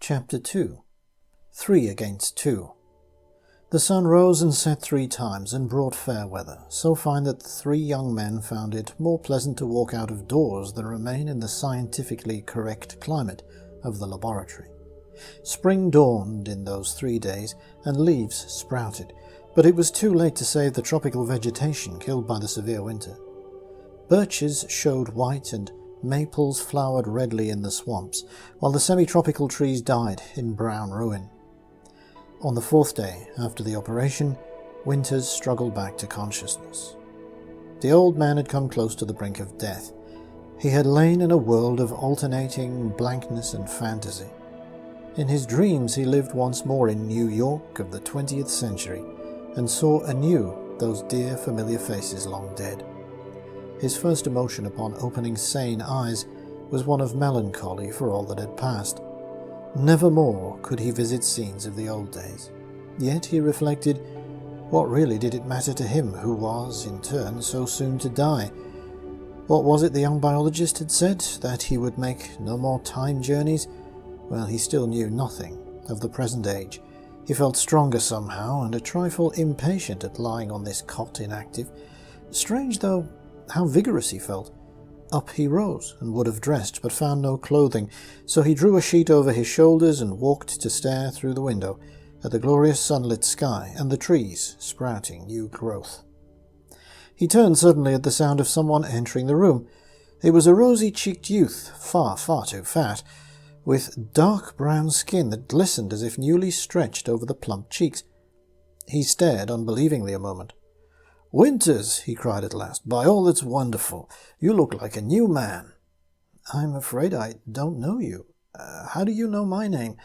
Chapter 2. 3 against 2. The sun rose and set 3 times and brought fair weather, so fine that the 3 young men found it more pleasant to walk out of doors than remain in the scientifically correct climate of the laboratory. Spring dawned in those 3 days, and leaves sprouted, but it was too late to save the tropical vegetation killed by the severe winter. Birches showed white and maples flowered redly in the swamps, while the semi-tropical trees died in brown ruin. On the 4th day after the operation, Winters struggled back to consciousness. The old man had come close to the brink of death. He had lain in a world of alternating blankness and fantasy. In his dreams he lived once more in New York of the 20th century, and saw anew those dear familiar faces long dead. His first emotion upon opening sane eyes was one of melancholy for all that had passed. Never more could he visit scenes of the old days. Yet, he reflected, what really did it matter to him who was, in turn, so soon to die? What was it the young biologist had said, that he would make no more time journeys? Well, he still knew nothing of the present age. He felt stronger somehow, and a trifle impatient at lying on this cot inactive. Strange, though, how vigorous he felt. Up he rose, and would have dressed, but found no clothing, so he drew a sheet over his shoulders and walked to stare through the window at the glorious sunlit sky and the trees sprouting new growth. He turned suddenly at the sound of someone entering the room. It was a rosy-cheeked youth, far too fat, with dark brown skin that glistened as if newly stretched over the plump cheeks. He stared unbelievingly a moment. "Winters," he cried at last, "by all that's wonderful, you look like a new man." "I'm afraid I don't know you. How do you know my name?"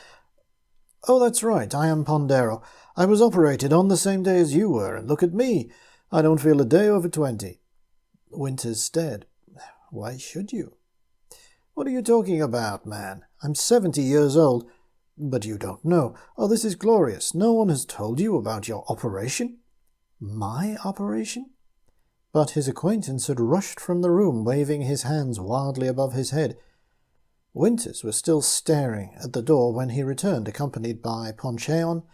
"Oh, that's right, I am Pondero. I was operated on the same day as you were, and look at me. I don't feel a day over 20. Winters stared. "Why should you?" "What are you talking about, man? I'm 70 years old. But you don't know. Oh, this is glorious. No one has told you about your operation?" "My operation?" But his acquaintance had rushed from the room, waving his hands wildly above his head. Winters was still staring at the door when he returned, accompanied by Poncheon,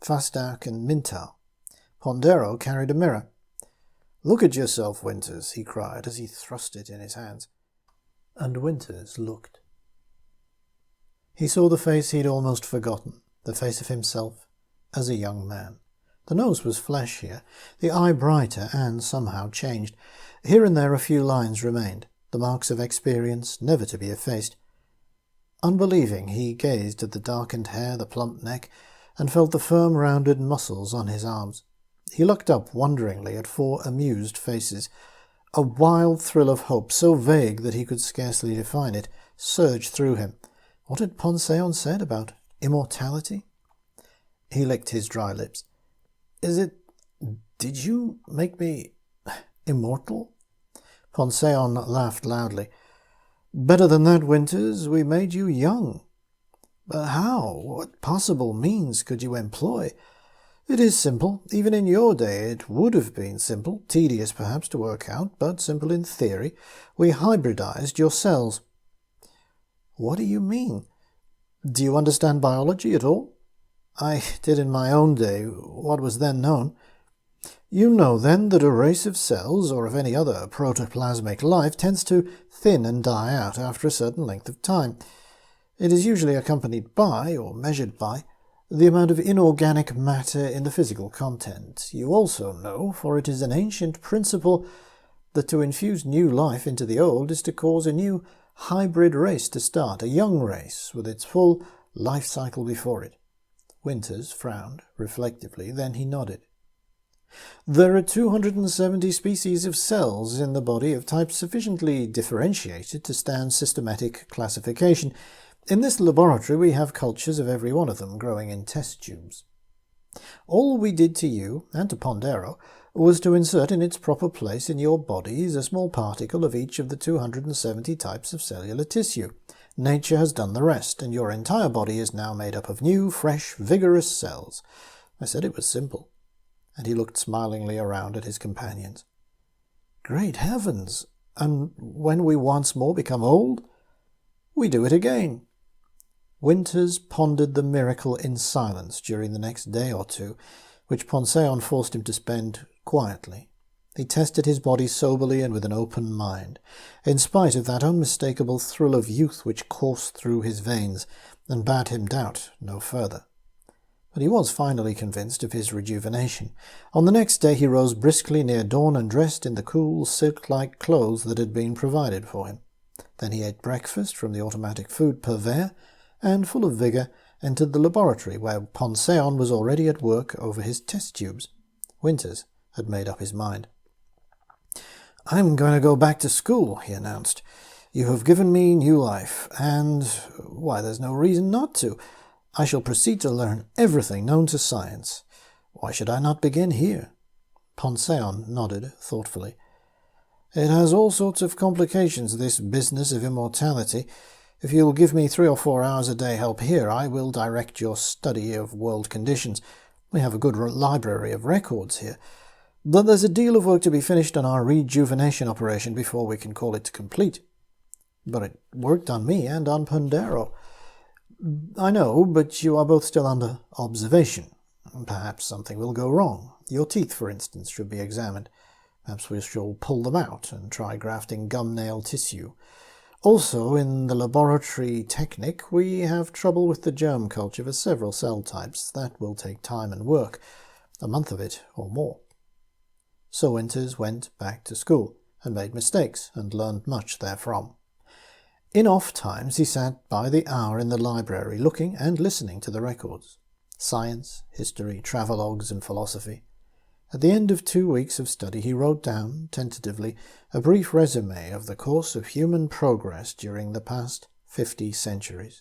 Fastak, and Mintal. Pondero carried a mirror. "Look at yourself, Winters," he cried as he thrust it in his hands. And Winters looked. He saw the face he had almost forgotten, the face of himself as a young man. The nose was flesh here, the eye brighter and somehow changed. Here and there a few lines remained, the marks of experience never to be effaced. Unbelieving, he gazed at the darkened hair, the plump neck, and felt the firm rounded muscles on his arms. He looked up wonderingly at 4 amused faces. A wild thrill of hope, so vague that he could scarcely define it, surged through him. What had Ponceon said about immortality? He licked his dry lips. Did you make me immortal?" Ponceon laughed loudly. "Better than that, Winters. We made you young." "But how? What possible means could you employ?" "It is simple. Even in your day it would have been simple, tedious perhaps to work out, but simple in theory. We hybridized your cells." "What do you mean? Do you understand biology at all?" "I did in my own day, what was then known." "You know, then, that a race of cells, or of any other protoplasmic life, tends to thin and die out after a certain length of time. It is usually accompanied by, or measured by, the amount of inorganic matter in the physical content. You also know, for it is an ancient principle, that to infuse new life into the old is to cause a new hybrid race to start, a young race, with its full life cycle before it." Winters frowned reflectively, then he nodded. "There are 270 species of cells in the body of types sufficiently differentiated to stand systematic classification. In this laboratory we have cultures of every one of them growing in test tubes. All we did to you, and to Pondero, was to insert in its proper place in your bodies a small particle of each of the 270 types of cellular tissue. Nature has done the rest, and your entire body is now made up of new, fresh, vigorous cells. I said it was simple." And he looked smilingly around at his companions. "Great heavens! And when we once more become old?" "We do it again." Winters pondered the miracle in silence during the next day or two, which Ponceon forced him to spend quietly. He tested his body soberly and with an open mind, in spite of that unmistakable thrill of youth which coursed through his veins and bade him doubt no further. But he was finally convinced of his rejuvenation. On the next day he rose briskly near dawn and dressed in the cool, silk-like clothes that had been provided for him. Then he ate breakfast from the automatic food purveyor, and, full of vigour, entered the laboratory where Ponceon was already at work over his test tubes. Winters had made up his mind. "I'm going to go back to school," he announced. "You have given me new life, and, why, there's no reason not to. I shall proceed to learn everything known to science. Why should I not begin here?" Ponceon nodded thoughtfully. "It has all sorts of complications, this business of immortality. If you'll give me 3 or 4 hours a day help here, I will direct your study of world conditions. We have a good library of records here. But there's a deal of work to be finished on our rejuvenation operation before we can call it complete." "But it worked on me and on Pandero." "I know, but you are both still under observation. Perhaps something will go wrong. Your teeth, for instance, should be examined. Perhaps we shall pull them out and try grafting gum-nail tissue. Also, in the laboratory technic, we have trouble with the germ culture for several cell types. That will take time and work, a month of it or more." So Winters went back to school and made mistakes and learned much therefrom. In off times he sat by the hour in the library looking and listening to the records. Science, history, travelogues, and philosophy. At the end of 2 weeks of study he wrote down, tentatively, a brief resume of the course of human progress during the past 50 centuries.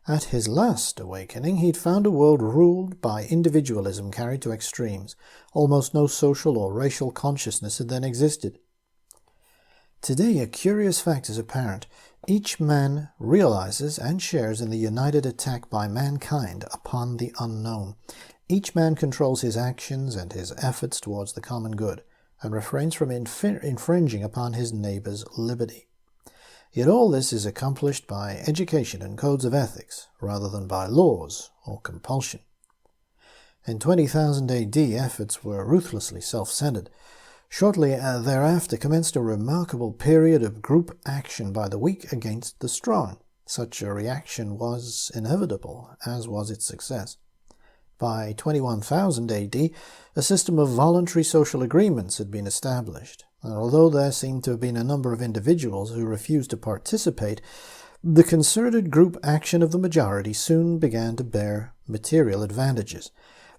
At his last awakening he'd found a world ruled by individualism carried to extremes. Almost no social or racial consciousness had then existed. Today a curious fact is apparent. Each man realizes and shares in the united attack by mankind upon the unknown. Each man controls his actions and his efforts towards the common good, and refrains from infringing upon his neighbor's liberty. Yet all this is accomplished by education and codes of ethics, rather than by laws or compulsion. In 20,000 AD, efforts were ruthlessly self-centered. Shortly thereafter commenced a remarkable period of group action by the weak against the strong. Such a reaction was inevitable, as was its success. By 21,000 AD, a system of voluntary social agreements had been established, and although there seemed to have been a number of individuals who refused to participate, the concerted group action of the majority soon began to bear material advantages.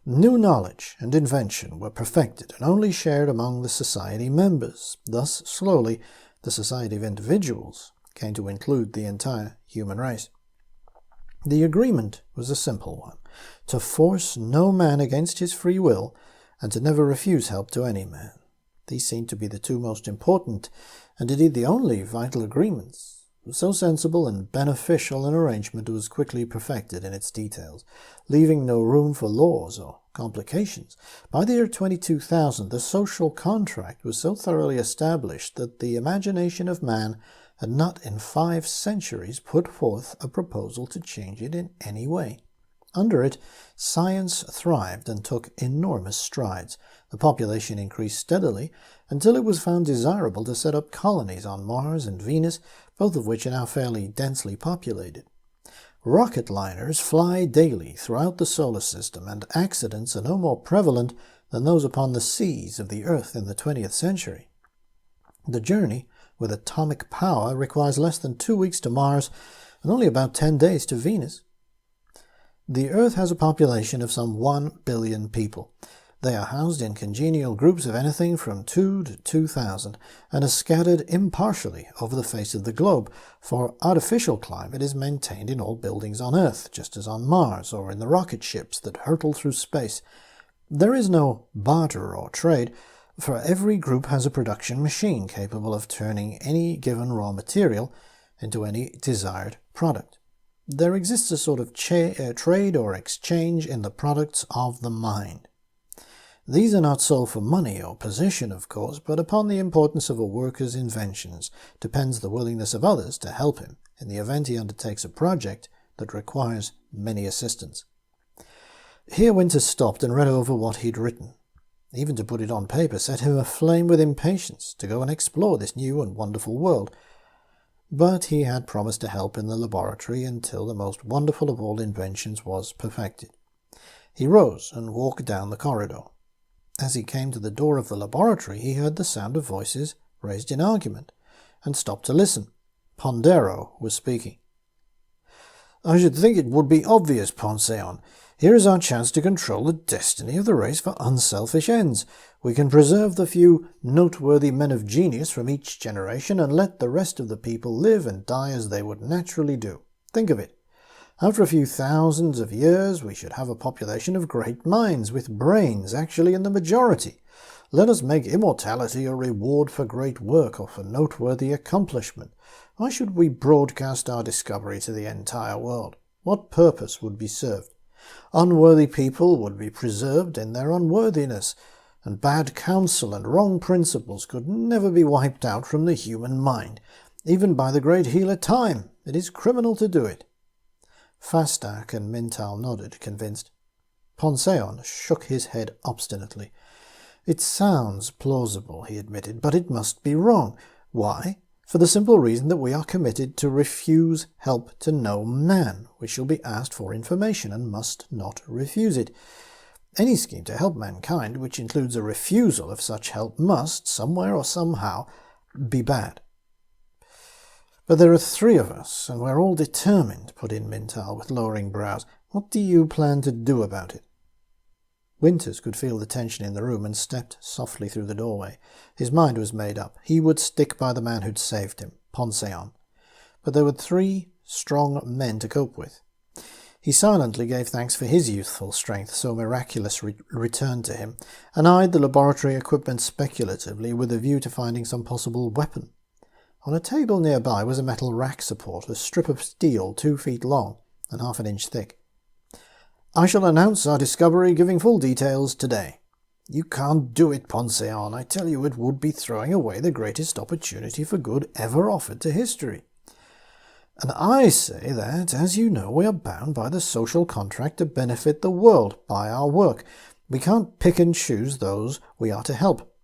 New knowledge and invention were perfected and only shared among the society members. Thus, slowly, the society of individuals came to include the entire human race. The agreement was a simple one: to force no man against his free will, and to never refuse help to any man. These seemed to be the two most important, and indeed the only, vital agreements. So sensible and beneficial an arrangement was quickly perfected in its details, leaving no room for laws or complications. By the year 22,000, the social contract was so thoroughly established that the imagination of man had not in 5 centuries put forth a proposal to change it in any way. Under it, science thrived and took enormous strides. The population increased steadily until it was found desirable to set up colonies on Mars and Venus, both of which are now fairly densely populated. Rocket liners fly daily throughout the solar system, and accidents are no more prevalent than those upon the seas of the Earth in the 20th century. The journey with atomic power requires less than 2 weeks to Mars and only about 10 days to Venus. The Earth has a population of some 1 billion people. They are housed in congenial groups of anything from 2 to 2,000 and are scattered impartially over the face of the globe, for artificial climate is maintained in all buildings on Earth, just as on Mars or in the rocket ships that hurtle through space. There is no barter or trade, for every group has a production machine capable of turning any given raw material into any desired product. There exists a sort of trade or exchange in the products of the mind. These are not sold for money or position, of course, but upon the importance of a worker's inventions depends the willingness of others to help him in the event he undertakes a project that requires many assistants. Here Winters stopped and read over what he'd written. Even to put it on paper set him aflame with impatience to go and explore this new and wonderful world. But he had promised to help in the laboratory until the most wonderful of all inventions was perfected. He rose and walked down the corridor. As he came to the door of the laboratory, he heard the sound of voices raised in argument, and stopped to listen. Pondero was speaking. "I should think it would be obvious, Ponceon. Here is our chance to control the destiny of the race for unselfish ends. We can preserve the few noteworthy men of genius from each generation and let the rest of the people live and die as they would naturally do. Think of it. After a few thousands of years, we should have a population of great minds, with brains actually in the majority. Let us make immortality a reward for great work or for noteworthy accomplishment. Why should we broadcast our discovery to the entire world? What purpose would be served? Unworthy people would be preserved in their unworthiness, and bad counsel and wrong principles could never be wiped out from the human mind. Even by the great healer Time, it is criminal to do it." Fastak and Mintal nodded, convinced. Ponceon shook his head obstinately. "It sounds plausible," he admitted, "but it must be wrong. Why? For the simple reason that we are committed to refuse help to no man. We shall be asked for information and must not refuse it. Any scheme to help mankind, which includes a refusal of such help, must, somewhere or somehow, be bad." "But there are 3 of us, and we're all determined," put in Mintal with lowering brows. "What do you plan to do about it?" Winters could feel the tension in the room and stepped softly through the doorway. His mind was made up. He would stick by the man who'd saved him, Ponceon. But there were 3 strong men to cope with. He silently gave thanks for his youthful strength, so miraculously returned to him, and eyed the laboratory equipment speculatively with a view to finding some possible weapon. On a table nearby was a metal rack support, a strip of steel 2 feet long and half an inch thick. "I shall announce our discovery, giving full details today." "You can't do it, Ponceon. I tell you it would be throwing away the greatest opportunity for good ever offered to history." "And I say that, as you know, we are bound by the social contract to benefit the world by our work. We can't pick and choose those we are to help."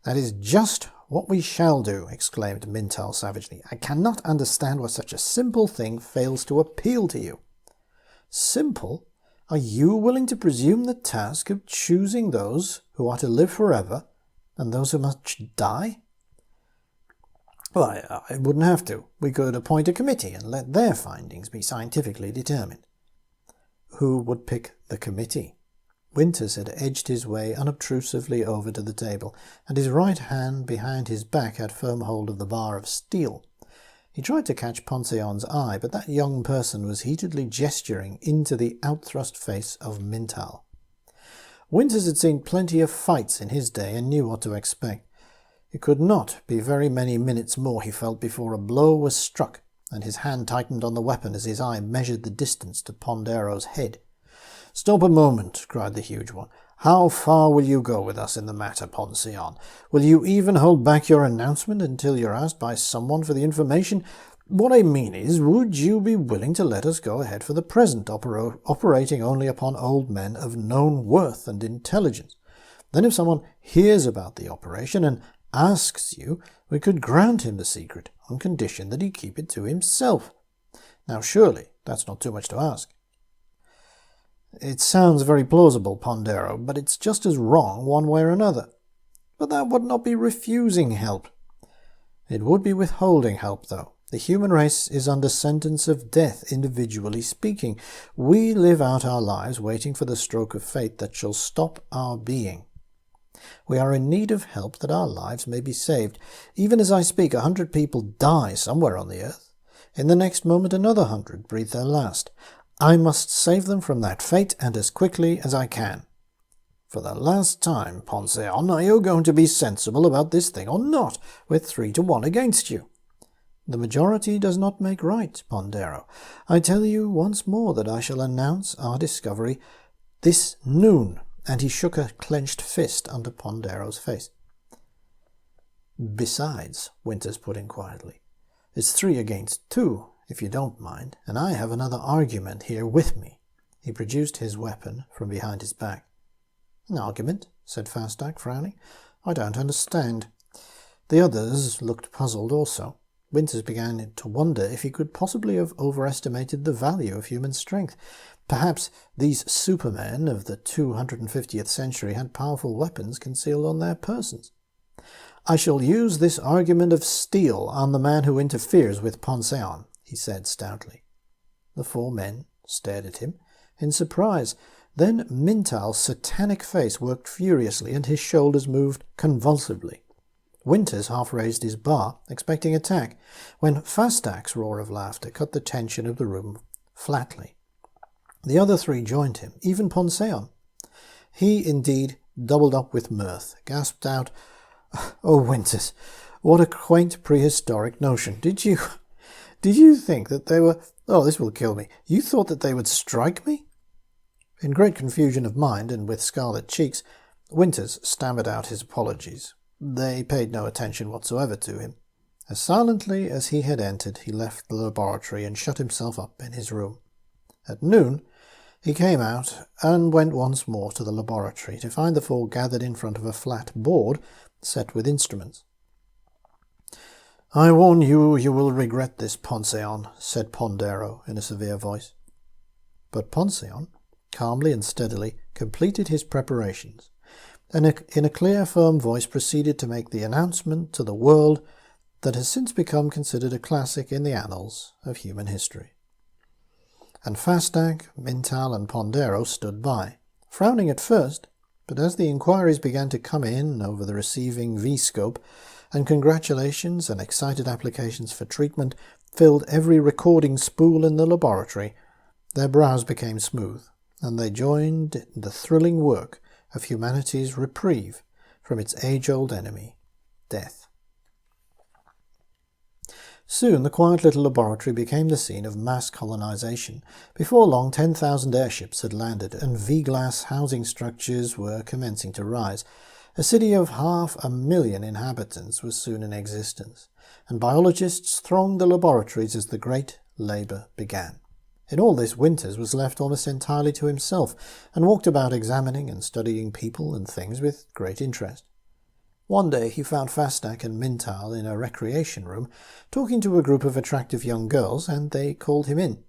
"That is just what we shall do," exclaimed Mintal savagely. "I cannot understand why such a simple thing fails to appeal to you." "Simple? Are you willing to presume the task of choosing those who are to live forever and those who must die?" "Why, I wouldn't have to. We could appoint a committee and let their findings be scientifically determined." "Who would pick the committee?" Winters had edged his way unobtrusively over to the table, and his right hand behind his back had firm hold of the bar of steel. He tried to catch Ponceon's eye, but that young person was heatedly gesturing into the outthrust face of Mintal. Winters had seen plenty of fights in his day and knew what to expect. It could not be very many minutes more, he felt, before a blow was struck, and his hand tightened on the weapon as his eye measured the distance to Pondero's head. "Stop a moment," cried the huge one. "How far will you go with us in the matter, Ponceon? Will you even hold back your announcement until you're asked by someone for the information? What I mean is, would you be willing to let us go ahead for the present, operating only upon old men of known worth and intelligence? Then if someone hears about the operation and asks you, we could grant him the secret, on condition that he keep it to himself. Now surely that's not too much to ask." "It sounds very plausible, Pondero, but it's just as wrong one way or another." "But that would not be refusing help." "It would be withholding help, though. The human race is under sentence of death, individually speaking. We live out our lives waiting for the stroke of fate that shall stop our being. We are in need of help that our lives may be saved. Even as I speak, 100 people die somewhere on the earth. In the next moment another 100 breathe their last. I must save them from that fate, and as quickly as I can. For the last time, Ponceon, are you going to be sensible about this thing or not, with 3-1 against you?" "The majority does not make right, Pondero. I tell you once more that I shall announce our discovery this noon," and he shook a clenched fist under Pondero's face. "Besides," Winters put in quietly, It's 3 against 2, if you don't mind, and I have another argument here with me." He produced his weapon from behind his back. "An argument?" said Fastac, frowning. "I don't understand." The others looked puzzled also. Winters began to wonder if he could possibly have overestimated the value of human strength. Perhaps these supermen of the 250th century had powerful weapons concealed on their persons. "I shall use this argument of steel on the man who interferes with Ponceon," he said stoutly. The 4 men stared at him in surprise. Then Mintal's satanic face worked furiously, and his shoulders moved convulsively. Winters half raised his bar, expecting attack, when Fastac's roar of laughter cut the tension of the room flatly. The other 3 joined him, even Ponceon. He, indeed, doubled up with mirth, gasped out, "Oh, Winters, what a quaint prehistoric notion. Did you think that they were... Oh, this will kill me. You thought that they would strike me?" In great confusion of mind and with scarlet cheeks, Winters stammered out his apologies. They paid no attention whatsoever to him. As silently as he had entered, he left the laboratory and shut himself up in his room. At noon, he came out and went once more to the laboratory to find the 4 gathered in front of a flat board set with instruments. "I warn you, you will regret this, Ponceon," said Pondero in a severe voice. But Ponceon, calmly and steadily, completed his preparations, and in a clear, firm voice proceeded to make the announcement to the world that has since become considered a classic in the annals of human history. And Fastac, Mintal, and Pondero stood by, frowning at first, but as the inquiries began to come in over the receiving V-scope, and congratulations and excited applications for treatment filled every recording spool in the laboratory, their brows became smooth, and they joined in the thrilling work of humanity's reprieve from its age-old enemy, death. Soon the quiet little laboratory became the scene of mass colonization. Before long, 10,000 airships had landed, and V-glass housing structures were commencing to rise. A city of 500,000 inhabitants was soon in existence, and biologists thronged the laboratories as the great labour began. In all this, Winters was left almost entirely to himself, and walked about examining and studying people and things with great interest. One day he found Fastac and Mintal in a recreation room, talking to a group of attractive young girls, and they called him in.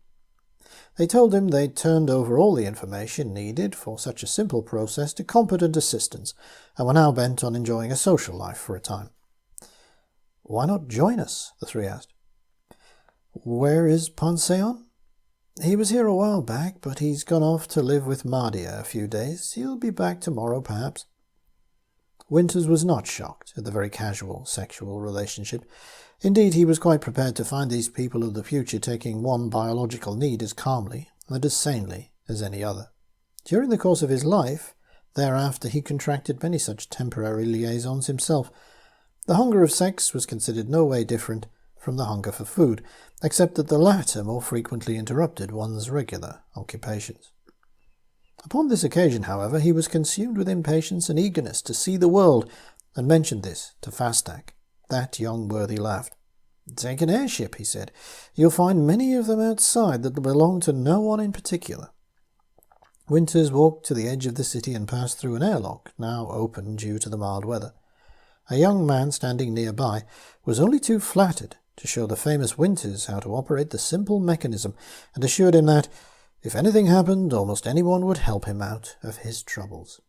They told him they'd turned over all the information needed for such a simple process to competent assistants, and were now bent on enjoying a social life for a time. "Why not join us?" the 3 asked. "Where is Ponceon?" "He was here a while back, but he's gone off to live with Mardia a few days. He'll be back tomorrow, perhaps." Winters was not shocked at the very casual sexual relationship. Indeed, he was quite prepared to find these people of the future taking one biological need as calmly and as sanely as any other. During the course of his life, thereafter, he contracted many such temporary liaisons himself. The hunger of sex was considered no way different from the hunger for food, except that the latter more frequently interrupted one's regular occupations. Upon this occasion, however, he was consumed with impatience and eagerness to see the world, and mentioned this to Fastac. That young worthy laughed. "Take an airship," he said. "You'll find many of them outside that belong to no one in particular." Winters walked to the edge of the city and passed through an airlock, now open due to the mild weather. A young man standing nearby was only too flattered to show the famous Winters how to operate the simple mechanism, and assured him that, if anything happened, almost anyone would help him out of his troubles.